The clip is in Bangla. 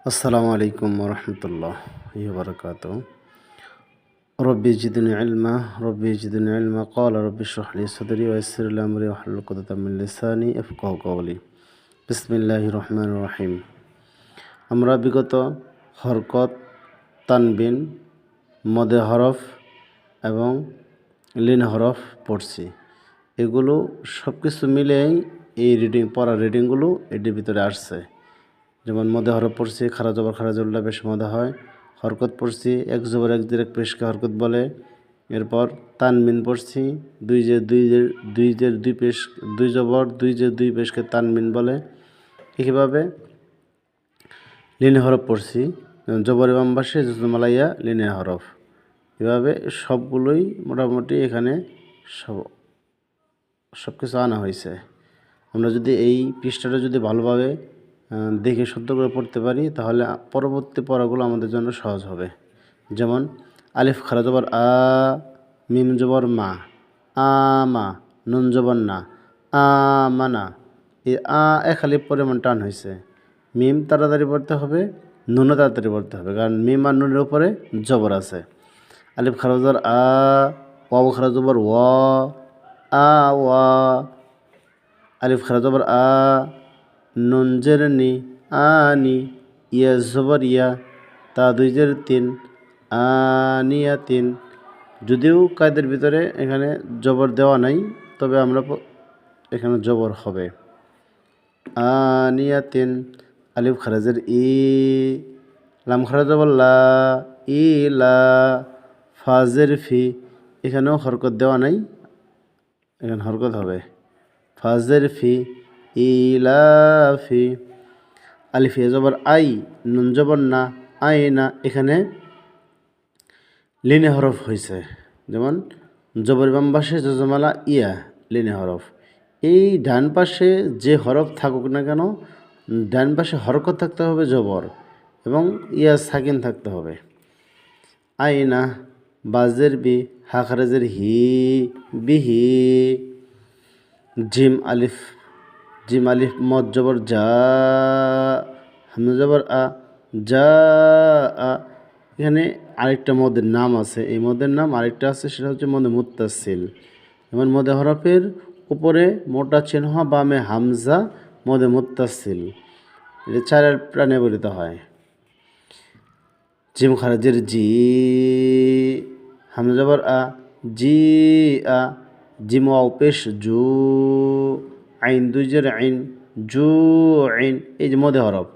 আসসালামু আলাইকুম ওরহমতুল্লাহ বারাকাতু রব্বি জিদনি ইলমা রব্বি জিদনি ইলমা ক্বালা রব্বি ইশরাহ লি সাদরি ওয়া ইয়াসসির লি আমরি ওয়াহলুল উকদাতাম মিন লিসানি ইয়াফকাহু কওলি বিসমিল্লাহির রহমানির রহিম। আমরা বিগত হরকত, তানবিন, মদে হরফ এবং লিন হরফ পড়ছি। এগুলো সব কিছু মিলেই এই পড়ার রিডিংগুলো এটির ভিতরে আসছে। যেমন মদে হরফ পড়ছি, খারা জবর খারা জল্লা বেশ মদা হয়। হরকত পড়ছি, এক জবর এক জের এক পেশকে হরকত বলে। এরপর তানবিন পড়ছি, দুই পেশ, দুই জবর দুই পেশকে তানবিন বলে। একইভাবে লিনে হরফ পড়ছি, জবর বাম পাশে মালাইয়া লিনে হরফ। এভাবে সবগুলোই মোটামুটি এখানে সব কিছু আনা হয়েছে। আমরা যদি এই পৃষ্ঠাটা যদি ভালোভাবে দেখে শুদ্ধ করে পড়তে পারি তাহলে পরবর্তী পড়াগুলো আমাদের জন্য সহজ হবে। যেমন আলিফ খারা জবর আ, মিম জবর মা, আমা, নুন জবর না, আমানা। এই এক আলিফ পরিমাণ টান হয়েছে। মিম তাড়াতাড়ি পড়তে হবে, নুনও তাড়াতাড়ি পড়তে হবে, কারণ মিম আর নুনের উপরে জবর আছে। আলিফ খারা জবর আ, ওয়াও খারা জবর ওয়া, আ ওয়া। আলিফ খারা জবর আ, নুন জের নি, আনি, ইয়া জবর ইয়া, তা দুই জের তিন, আনিয়া তিন। যদিও কায়দের ভিতরে এখানে জবর দেওয়া নাই, তবে আমরা এখানে জবর হবে। আনিয়া তিন। আলিফ খারাজের ই, লাম খারা জবর লা, ই লা, ফাজের ফি। এখানেও হরকত দেওয়া নাই, এখানে হরকত হবে ফাজের ফি, ইলাফি। আলিফ ইয়া জবর আই, নুন জবর না, আই না। এখানে লিনে হরফ হয়েছে। যেমন জবর বাম পাশে জজমালা ইয়া, লিনে হরফ। এই ডান পাশে যে হরফ থাকুক না কেন, ডান পাশে হরকত থাকতে হবে জবর, এবং ইয়া সাকিন থাকতে হবে। আইনা, বাজের বি, হা খারাজের হি, বিহি। জিম আলিফ মদ জবর যা, হামজা জবর আ, যা আ। এখানে আরেকটা মদের নাম আছে, এই মদের নাম আরেকটা আছে, সেটা হচ্ছে মদে মুত্তাসিল। যেমন মদে হরফের উপরে মোটা চিহ্ন, বামে হামজা, মদে মুত্তাসিল। এটা চারের প্রাণে বলিত হয়। জিম খারাজের জি, হামজা জবর আ, জি আ। জিম ওয়াও পেশ জু, আইন দুই জের আইন, জু আইন। এই যে মদে হরফ,